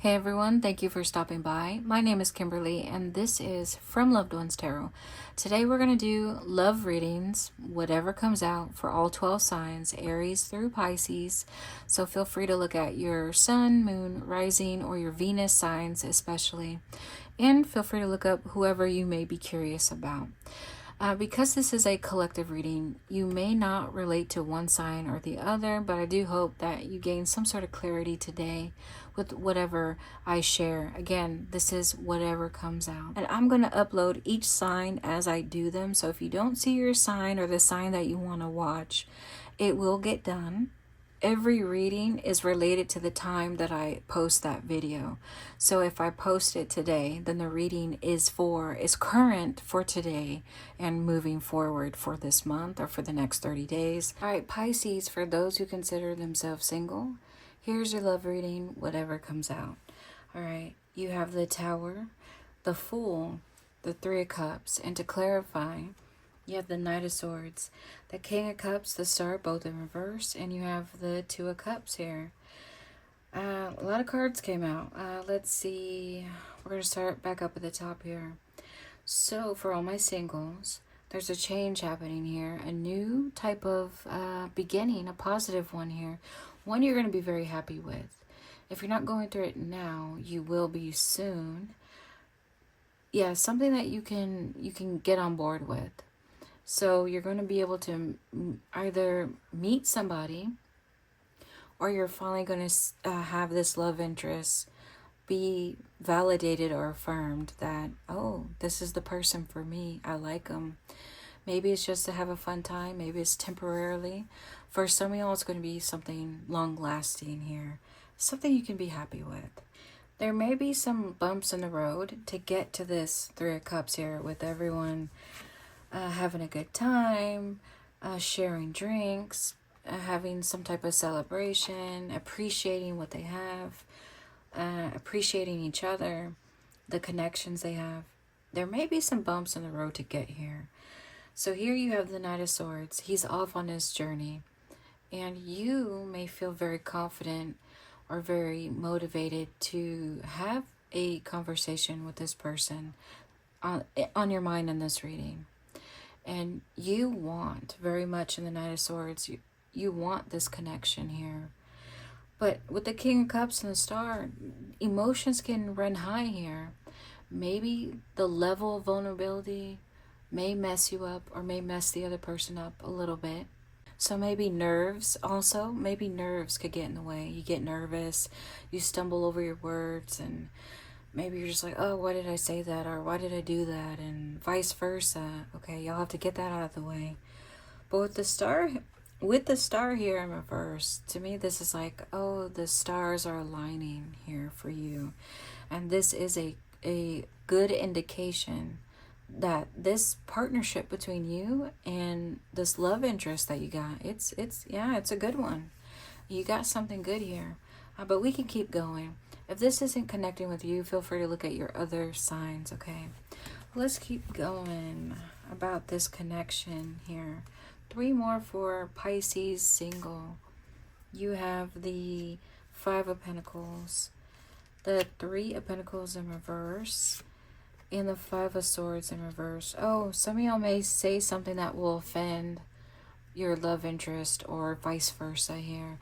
Hey everyone, thank you for stopping by. My name is Kimberly and this is From Loved Ones Tarot. Today we're going to do love readings, whatever comes out for all 12 signs, Aries through Pisces. So feel free to look at your sun, moon, rising, or your Venus signs especially. And feel free to look up whoever you may be curious about. Because this is a collective reading, you may not relate to one sign or the other, but I do hope that you gain some sort of clarity today with whatever I share. Again, this is whatever comes out. And I'm going to upload each sign as I do them. So if you don't see your sign or the sign that you want to watch, it will get done. Every reading is related to the time that I post that video. So if I post it today, then the reading is current for today and moving forward for this month or for the next 30 days. All right, Pisces, for those who consider themselves single, here's your love reading, whatever comes out. All right, you have the Tower, the Fool, the Three of Cups, and to clarify, you have the Knight of Swords, the King of Cups, the Star, both in reverse, and you have the Two of Cups here. A lot of cards came out. Let's see. We're going to start back up at the top here. So for all my singles, there's a change happening here. A new type of beginning, a positive one here. One you're going to be very happy with. If you're not going through it now, you will be soon. Yeah, something that you can get on board with. So you're going to be able to either meet somebody or you're finally going to have this love interest be validated or affirmed that, oh, this is the person for me. I like them. Maybe it's just to have a fun time. Maybe it's temporarily. For some of y'all, it's going to be something long lasting here. Something you can be happy with. There may be some bumps in the road to get to this Three of Cups here with everyone having a good time, sharing drinks, having some type of celebration, appreciating what they have, appreciating each other, the connections they have. There may be some bumps in the road to get here. So here you have the Knight of Swords. He's off on his journey. And you may feel very confident or very motivated to have a conversation with this person on your mind in this reading. And you want very much in the Knight of Swords, you want this connection here. But with the King of Cups and the Star, emotions can run high here. Maybe the level of vulnerability may mess you up or may mess the other person up a little bit. So maybe nerves also, maybe nerves could get in the way. You get nervous, you stumble over your words, and maybe you're just like, oh, why did I say that? Or why did I do that? And vice versa. Okay, y'all have to get that out of the way. But with the star here in reverse, to me, this is like, oh, the stars are aligning here for you. And this is a good indication that this partnership between you and this love interest that you got, it's a good one. You got something good here. But we can keep going. If this isn't connecting with you, feel free to look at your other signs, okay? Let's keep going about this connection here. 3 more for Pisces single. You have the 5 of Pentacles, the 3 of Pentacles in reverse, and the 5 of Swords in reverse. Oh, some of y'all may say something that will offend your love interest or vice versa here.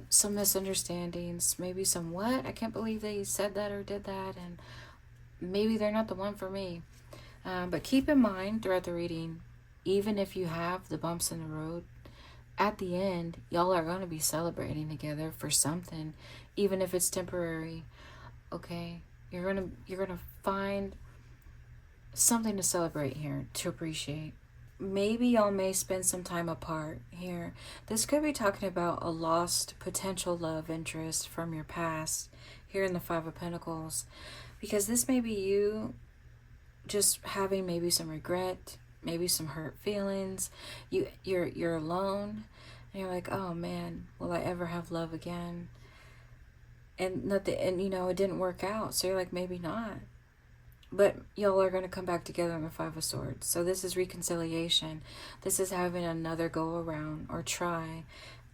Some misunderstandings, maybe some what? I can't believe they said that or did that, and maybe they're not the one for me. But keep in mind throughout the reading, even if you have the bumps in the road, at the end, y'all are going to be celebrating together for something, even if it's temporary. Okay, you're gonna find something to celebrate here, to appreciate. Maybe y'all may spend some time apart here. This could be talking about a lost potential love interest from your past here in the 5 of Pentacles, because this may be you just having maybe some regret, maybe some hurt feelings. You're alone and you're like, oh man, will I ever have love again? And nothing, and it didn't work out, so you're like, maybe not. But y'all are going to come back together on the 5 of Swords. So this is reconciliation. This is having another go around or try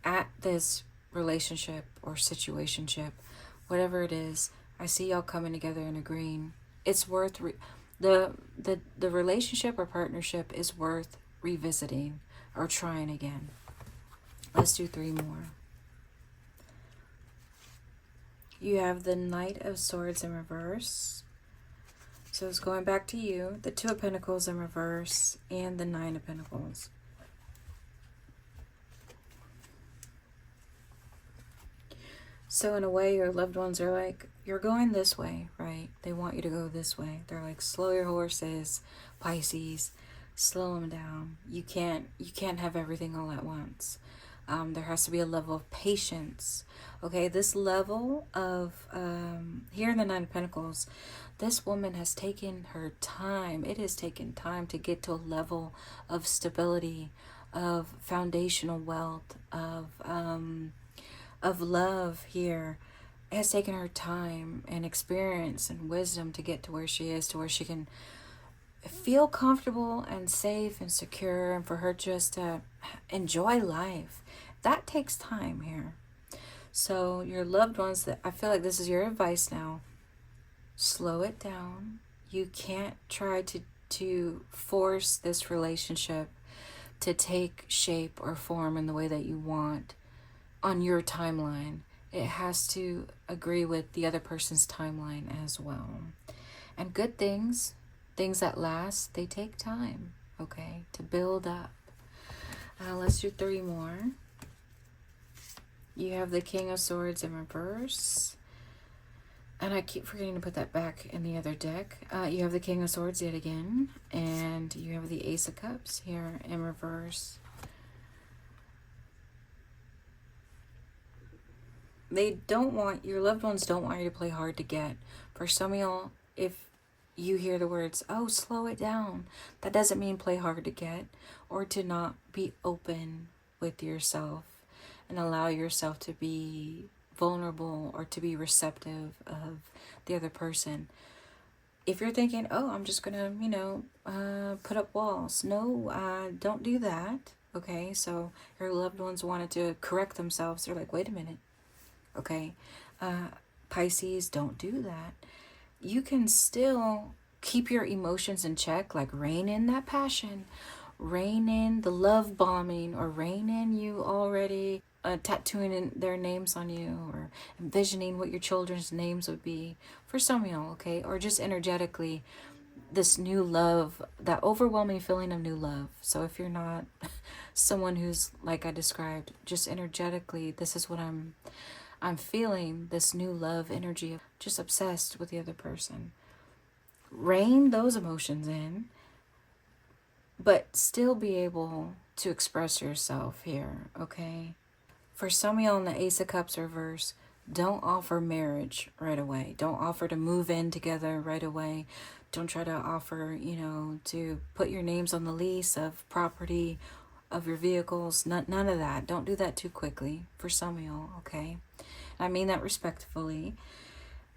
at this relationship or situationship whatever it is, I see y'all coming together and agreeing. It's worth the relationship or partnership is worth revisiting or trying again. Let's do 3 more. You have the Knight of Swords in reverse. So it's going back to you, the 2 of Pentacles in reverse, and the 9 of Pentacles. So in a way, your loved ones are like, you're going this way, right? They want you to go this way. They're like, slow your horses, Pisces, slow them down. You can't have everything all at once. There has to be a level of patience. Okay, this level of, here in the 9 of Pentacles, this woman has taken her time. It has taken time to get to a level of stability, of foundational wealth, of love here. It has taken her time and experience and wisdom to get to where she is, to where she can feel comfortable and safe and secure, and for her just to enjoy life. That takes time here. So your loved ones, that I feel like this is your advice now. Slow it down. You can't try to force this relationship to take shape or form in the way that you want on your timeline. It has to agree with the other person's timeline as well. And good things that last, they take time, okay, to build up. Let's do 3 more. You have the King of Swords in reverse. And I keep forgetting to put that back in the other deck. You have the King of Swords yet again. And you have the Ace of Cups here in reverse. They don't want, your loved ones don't want you to play hard to get. For some of y'all, if you hear the words, oh, slow it down, that doesn't mean play hard to get, or to not be open with yourself and allow yourself to be vulnerable or to be receptive of the other person. If you're thinking, oh, I'm just gonna, put up walls. No, don't do that. Okay, so your loved ones wanted to correct themselves. They're like, wait a minute. Okay, Pisces, don't do that. You can still keep your emotions in check, like rein in that passion, rein in the love bombing, or rein in you already tattooing in their names on you, or envisioning what your children's names would be for some of y'all, okay? Or just energetically, this new love, that overwhelming feeling of new love. So if you're not someone who's, like I described, just energetically, this is what I'm feeling, this new love energy of just obsessed with the other person. Rein those emotions in, but still be able to express yourself here, okay? For some of y'all in the Ace of Cups reverse, don't offer marriage right away. Don't offer to move in together right away. Don't try to offer, to put your names on the lease of property, of your vehicles. None of that. Don't do that too quickly for some of y'all, okay? I mean that respectfully.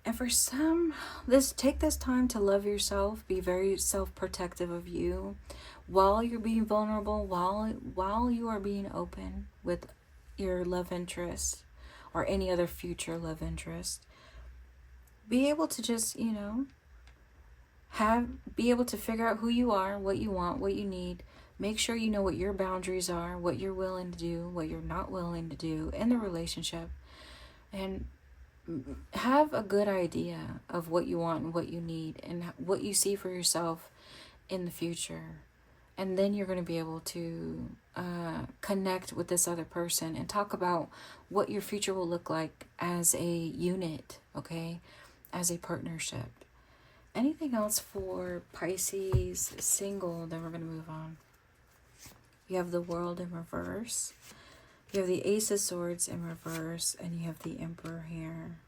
And for some, take this time to love yourself. Be very self-protective of you while you're being vulnerable, while you are being open with your love interest or any other future love interest. Be able to just, be able to figure out who you are, what you want, what you need. Make sure you know what your boundaries are, what you're willing to do, what you're not willing to do in the relationship. And have a good idea of what you want and what you need and what you see for yourself in the future. And then you're going to be able to connect with this other person and talk about what your future will look like as a unit, okay? As a partnership. Anything else for Pisces single? Then we're going to move on. You have the World in reverse. You have the Ace of Swords in reverse, and you have the Emperor here.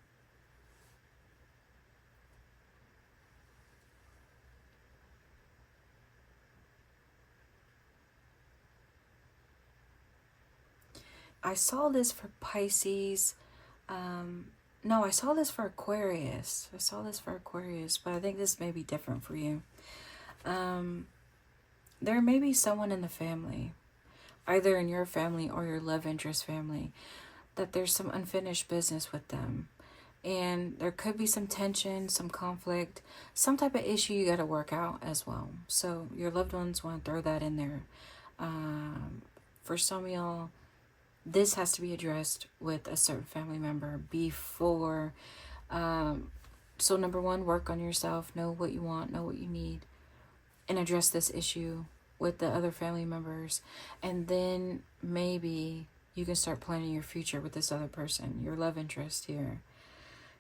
I saw this for Pisces. No, I saw this for Aquarius. But I think this may be different for you. There may be someone in the family, either in your family or your love interest family, that there's some unfinished business with them. And there could be some tension, some conflict, some type of issue you got to work out as well. So your loved ones want to throw that in there. For some of y'all, this has to be addressed with a certain family member before. So number one, work on yourself, know what you want, know what you need, and address this issue with the other family members. And then maybe you can start planning your future with this other person, your love interest here.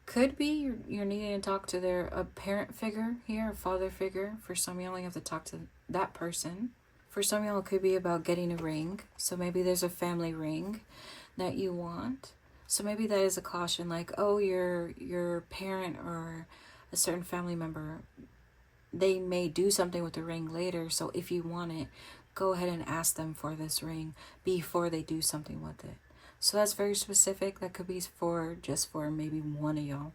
Could be you're needing to talk to a parent figure here, a father figure. For some of y'all, you have to talk to that person. For some of y'all, it could be about getting a ring. So maybe there's a family ring that you want. So maybe that is a caution, like, oh, your parent or a certain family member, they may do something with the ring later. So if you want it, go ahead and ask them for this ring before they do something with it. So that's very specific. That could be just for maybe one of y'all.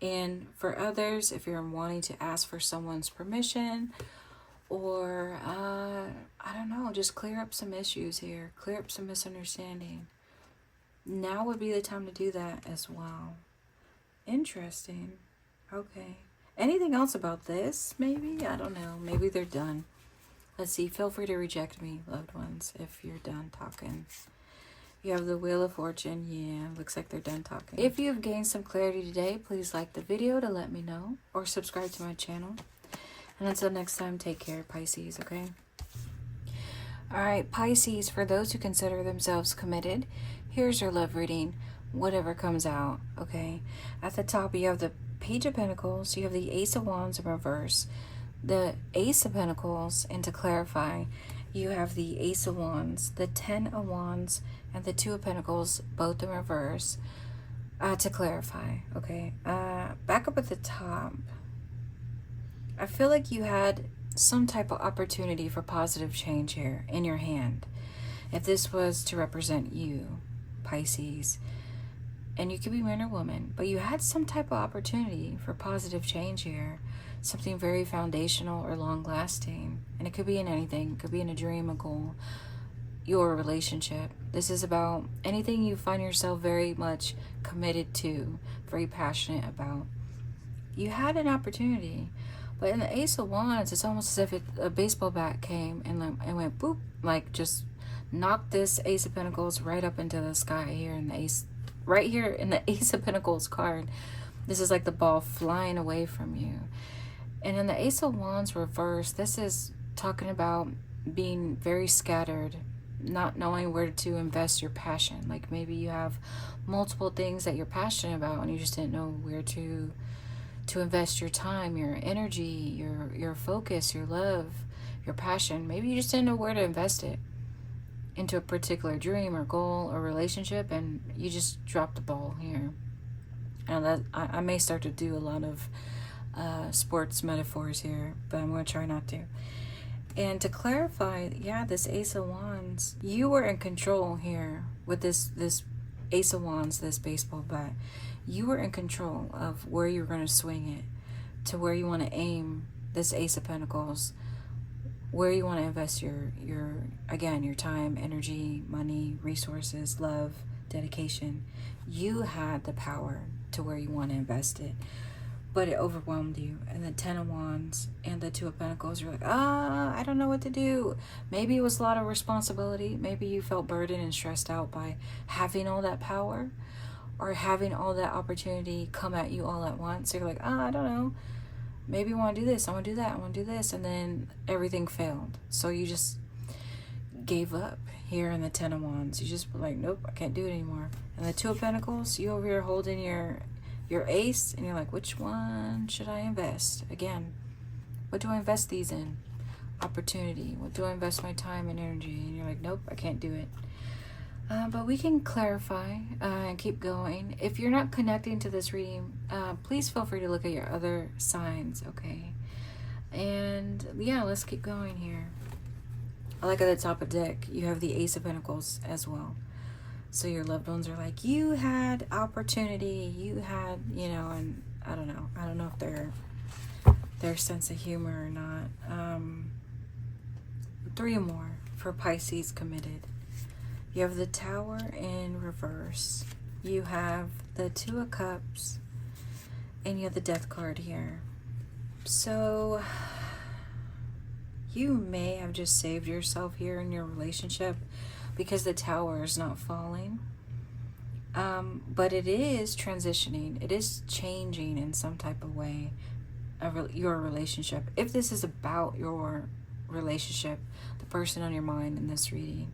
And for others, if you're wanting to ask for someone's permission, or I don't know, just clear up some issues here, clear up some misunderstanding, now would be the time to do that as well. Interesting. Okay. Anything else about this? Maybe? I don't know. Maybe they're done. Let's see. Feel free to reject me, loved ones, if you're done talking. You have the Wheel of Fortune. Yeah, looks like they're done talking. If you've gained some clarity today, please like the video to let me know, or subscribe to my channel. And until next time, take care, Pisces, okay? Alright, Pisces, for those who consider themselves committed, here's your love reading, whatever comes out, okay? At the top, you have the Page of Pentacles, you have the Ace of Wands in reverse, the Ace of Pentacles, and to clarify, you have the Ace of Wands, the 10 of Wands, and the 2 of Pentacles, both in reverse, to clarify, okay? Back up at the top, I feel like you had some type of opportunity for positive change here in your hand. If this was to represent you, Pisces, and you could be man or woman, but you had some type of opportunity for positive change here, something very foundational or long-lasting. And it could be in anything. It could be in a dream, a goal, your relationship. This is about anything you find yourself very much committed to, very passionate about. You had an opportunity. But in the Ace of Wands, it's almost as if a baseball bat came and went boop, like just knocked this Ace of Pentacles right up into the sky here in the Ace, right here in the Ace of Pentacles card. This is like the ball flying away from you. And in the Ace of Wands reverse, this is talking about being very scattered, not knowing where to invest your passion. Like maybe you have multiple things that you're passionate about and you just didn't know where to invest your time, your energy, your focus, your love, your passion. Maybe you just didn't know where to invest it into a particular dream or goal or relationship, and you just dropped the ball here. And that I may start to do a lot of sports metaphors here, but I'm going to try not to. And to clarify, yeah, this Ace of Wands, you were in control here with this Ace of Wands, this baseball bat. You were in control of where you're going to swing it, to where you want to aim this Ace of Pentacles, where you want to invest your time, energy, money, resources, love, dedication. You had the power to where you want to invest it, but it overwhelmed you. And the 10 of Wands and the 2 of Pentacles, you're like, I don't know what to do. Maybe it was a lot of responsibility. Maybe you felt burdened and stressed out by having all that power, or having all that opportunity come at you all at once. So you're like, I don't know. Maybe I want to do this. I want to do that. I want to do this. And then everything failed. So you just gave up here in the 10 of Wands. You just were like, nope, I can't do it anymore. And the 2 of Pentacles, you over here holding your ace. And you're like, which one should I invest? Again, what do I invest these in? Opportunity. What do I invest my time and energy? And you're like, nope, I can't do it. But we can clarify and keep going. If you're not connecting to this reading, please feel free to look at your other signs, okay? And yeah, let's keep going here. I like at the top of the deck, you have the Ace of Pentacles as well. So your loved ones are like, you had opportunity, you had, and I don't know if their sense of humor or not. 3 more for Pisces committed. You have the Tower in reverse. You have the 2 of Cups And you have the Death card here. So you may have just saved yourself here in your relationship because the Tower is not falling. But it is transitioning. It is changing in some type of way, your relationship. If this is about your relationship, the person on your mind in this reading,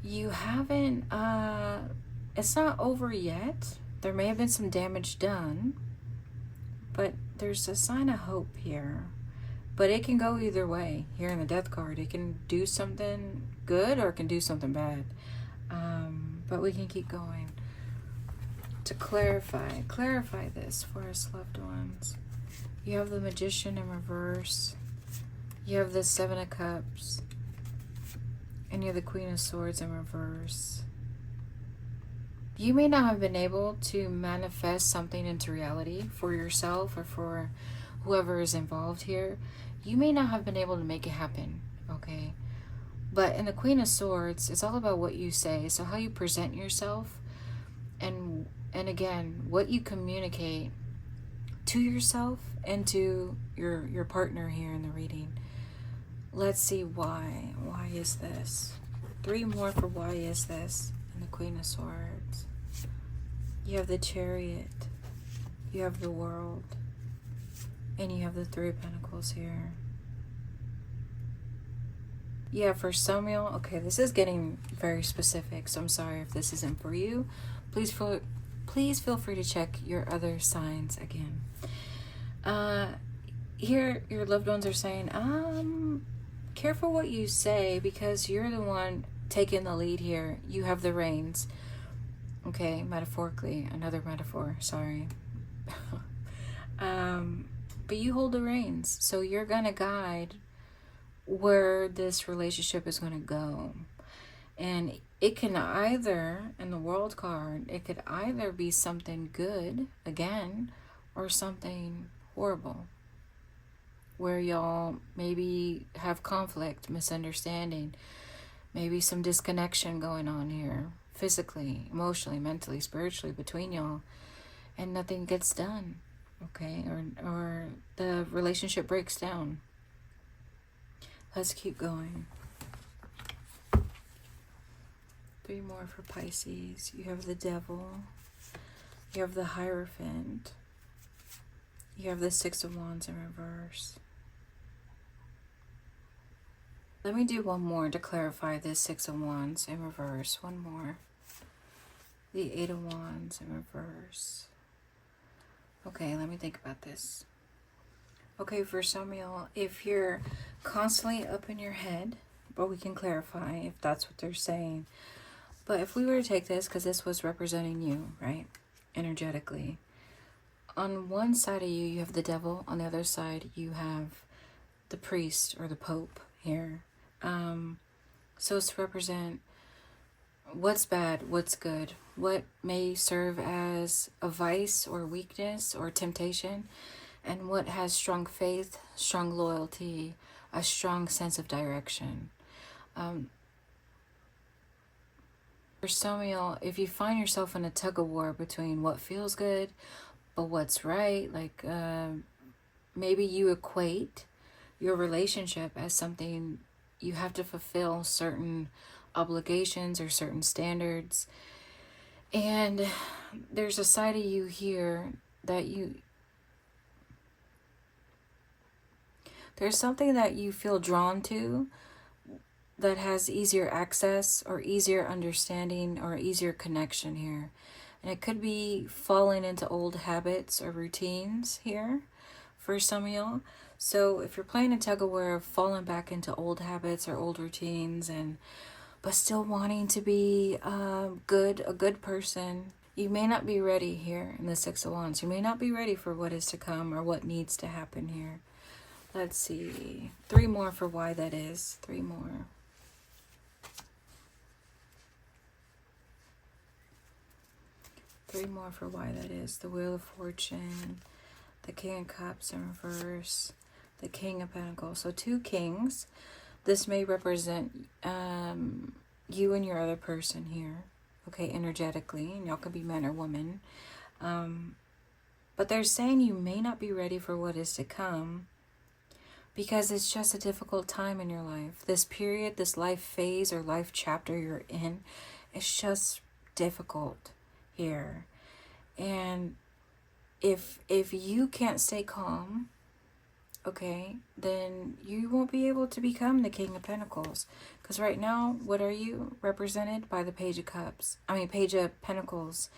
you haven't, it's not over yet. There may have been some damage done, but there's a sign of hope here. But it can go either way. Here in the Death card, it can do something good or it can do something bad. But we can keep going. To clarify this for us, loved ones. You have the Magician in reverse. You have the Seven of Cups. And you have the Queen of Swords in reverse. You may not have been able to manifest something into reality for yourself or for whoever is involved here. You may not have been able to make it happen, okay? But in the Queen of Swords, it's all about what you say. So how you present yourself, and again, what you communicate to yourself and to your partner here in the reading. Let's see why. Why is this? 3 more for why is this in the Queen of Swords. You have the Chariot. You have the World. And you have the 3 of Pentacles here. Yeah, for some of y'all, okay, this is getting very specific, so I'm sorry if this isn't for you. Please feel free to check your other signs again. Here, your loved ones are saying, careful what you say because you're the one taking the lead here. You have the reins. Okay, metaphorically, another metaphor, sorry. But you hold the reins, so you're gonna guide where this relationship is going to go. And it can either, in the World card, it could either be something good again or something horrible, where y'all maybe have conflict, misunderstanding, maybe some disconnection going on here, physically, emotionally, mentally, spiritually, between y'all, and nothing gets done, okay? Or the relationship breaks down. Let's keep going. 3 more for Pisces. You have the Devil. You have the Hierophant. You have the 6 of Wands in reverse. Let me do one more to clarify this 6 of Wands in reverse. One more. The 8 of Wands in reverse. Okay, let me think about this. Okay, for some of y'all, if you're constantly up in your head, but we can clarify if that's what they're saying. But if we were to take this, because this was representing you, right, energetically, on one side of you, you have the Devil. On the other side, you have the priest or the Pope here. So it's to represent what's bad, what's good, what may serve as a vice or weakness or temptation, and what has strong faith, strong loyalty, a strong sense of direction. For some of y'all, if you find yourself in a tug of war between what feels good but what's right, like maybe you equate your relationship as something you have to fulfill certain obligations or certain standards, and there's a side of you here that there's something that you feel drawn to that has easier access or easier understanding or easier connection here. And it could be falling into old habits or routines here for some of y'all. So if you're playing a tug of war of falling back into old habits or old routines, but still wanting to be a good person, you may not be ready here in the 6 of Wands. You may not be ready for what is to come or what needs to happen here. Let's see. 3 more for why that is. 3 more. Three more for why that is. The Wheel of Fortune, the King of Cups in reverse, the King of Pentacles. So 2 kings. This may represent you and your other but energetically, and y'all could be man or woman. But But they're saying you may not be ready for what is to come because it's just a difficult time in your life. This period, this life phase or life chapter you're in, it's just difficult here. And if you can't stay calm, okay, then you won't be able to become the King of Pentacles. Because right now, what are you? Represented by the Page of Cups. Page of Pentacles.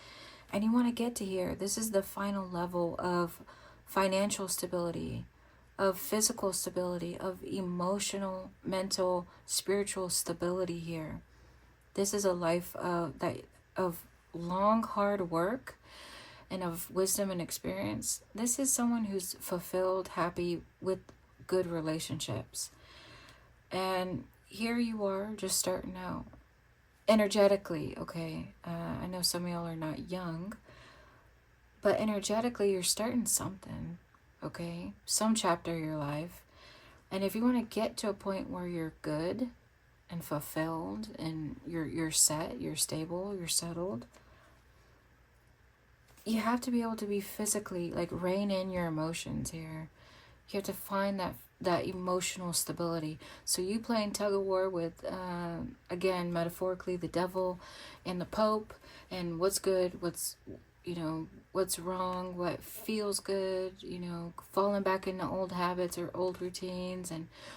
And you want to get to here. This is the final level of financial stability, of physical stability, of emotional, mental, spiritual stability here. This is a life of long, hard work and of wisdom and experience. This is someone who's fulfilled, happy with good relationships. And here you are just starting out. Energetically, okay, I know some of y'all are not young, but energetically you're starting something, okay? Some chapter of your life. And if you want to get to a point where you're good and fulfilled and you're set, you're stable, you're settled, you have to be able to be physically, like, rein in your emotions here. You have to find that emotional stability. So you playing tug of war with, again, metaphorically, the devil and the Pope, and what's good, what's wrong, what feels good, falling back into old habits or old routines,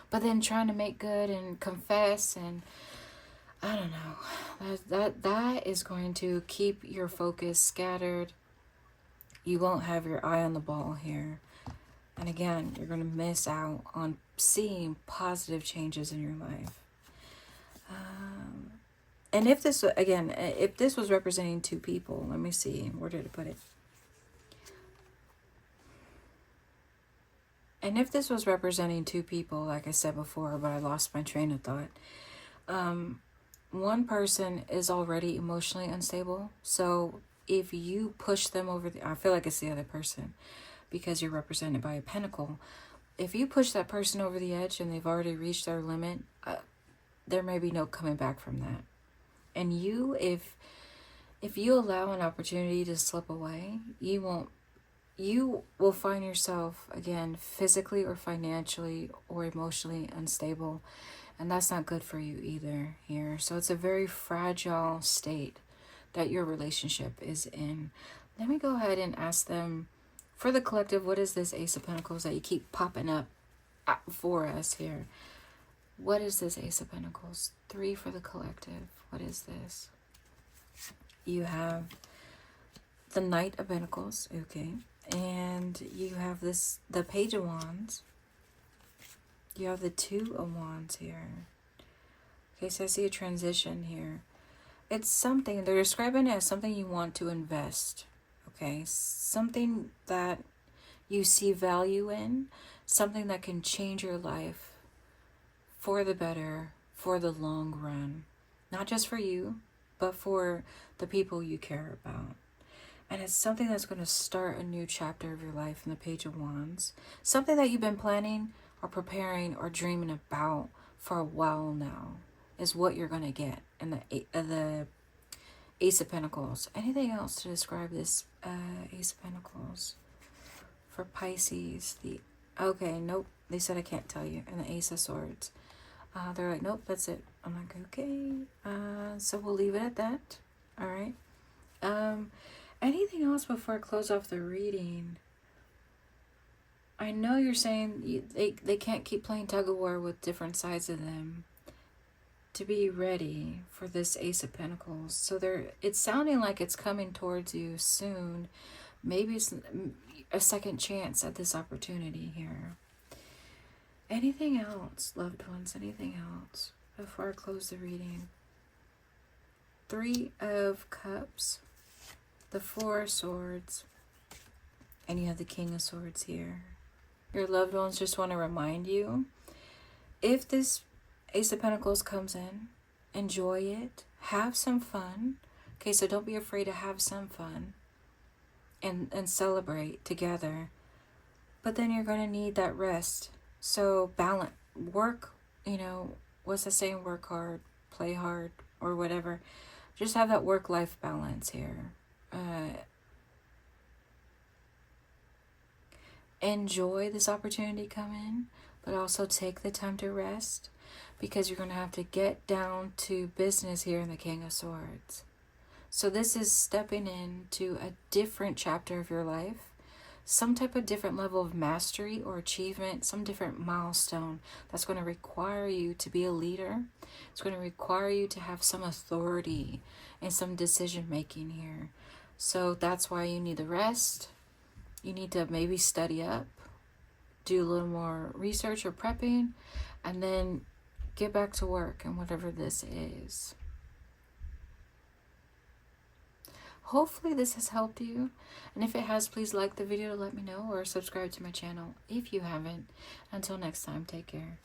but then trying to make good and confess, and I don't know. That is going to keep your focus scattered. You won't have your eye on the ball here. And again, you're going to miss out on seeing positive changes in your life. And if this was representing two people, let me see, where did it put it? And if this was representing two people, like I said before, but I lost my train of thought. One person is already emotionally unstable. So if you push them over I feel like it's the other person, because you're represented by a pentacle. If you push that person over the edge and they've already reached their limit, there may be no coming back from that. And if you allow an opportunity to slip away, you will find yourself, again, physically or financially or emotionally unstable. And that's not good for you either here. So it's a very fragile state that your relationship is in. Let me go ahead and ask them, for the collective, what is this Ace of Pentacles that you keep popping up for us here? What is this Ace of Pentacles? 3 for the collective. What is this? You have the Knight of Pentacles, okay. And you have the Page of Wands. You have the 2 of Wands here. Okay, so I see a transition here. It's something, they're describing it as something you want to invest. Okay, something that you see value in, something that can change your life for the better, for the long run. Not just for you, but for the people you care about. And it's something that's going to start a new chapter of your life in the Page of Wands. Something that you've been planning or preparing or dreaming about for a while now is what you're going to get in the Ace of Pentacles. Anything else to describe this Ace of Pentacles for Pisces? Okay, nope. They said I can't tell you. And the Ace of Swords. They're like, nope, that's it. I'm like, okay. So we'll leave it at that. All right. Anything else before I close off the reading? I know you're saying they can't keep playing tug of war with different sides of them to be ready for this Ace of Pentacles. So it's sounding like it's coming towards you soon. Maybe it's a second chance at this opportunity here. Anything else, loved ones? Anything else before I close the reading? 3 of Cups, the 4 of Swords, and you have the King of Swords here. Your loved ones just want to remind you, if this Ace of Pentacles comes in, enjoy it, have some fun. Okay, so don't be afraid to have some fun and celebrate together. But then you're going to need that rest. So balance, work, what's the saying? Work hard, play hard, or whatever. Just have that work-life balance here. enjoy this opportunity come in, but also take the time to rest, because you're going to have to get down to business here in the King of Swords. So this is stepping into a different chapter of your life, some type of different level of mastery or achievement, some different milestone that's going to require you to be a leader. It's going to require you to have some authority and some decision making here. So that's why you need the rest. You need to maybe study up, do a little more research or prepping, and then get back to work and whatever this is. Hopefully this has helped you, and if it has, please like the video to let me know, or subscribe to my channel if you haven't. Until next time, take care.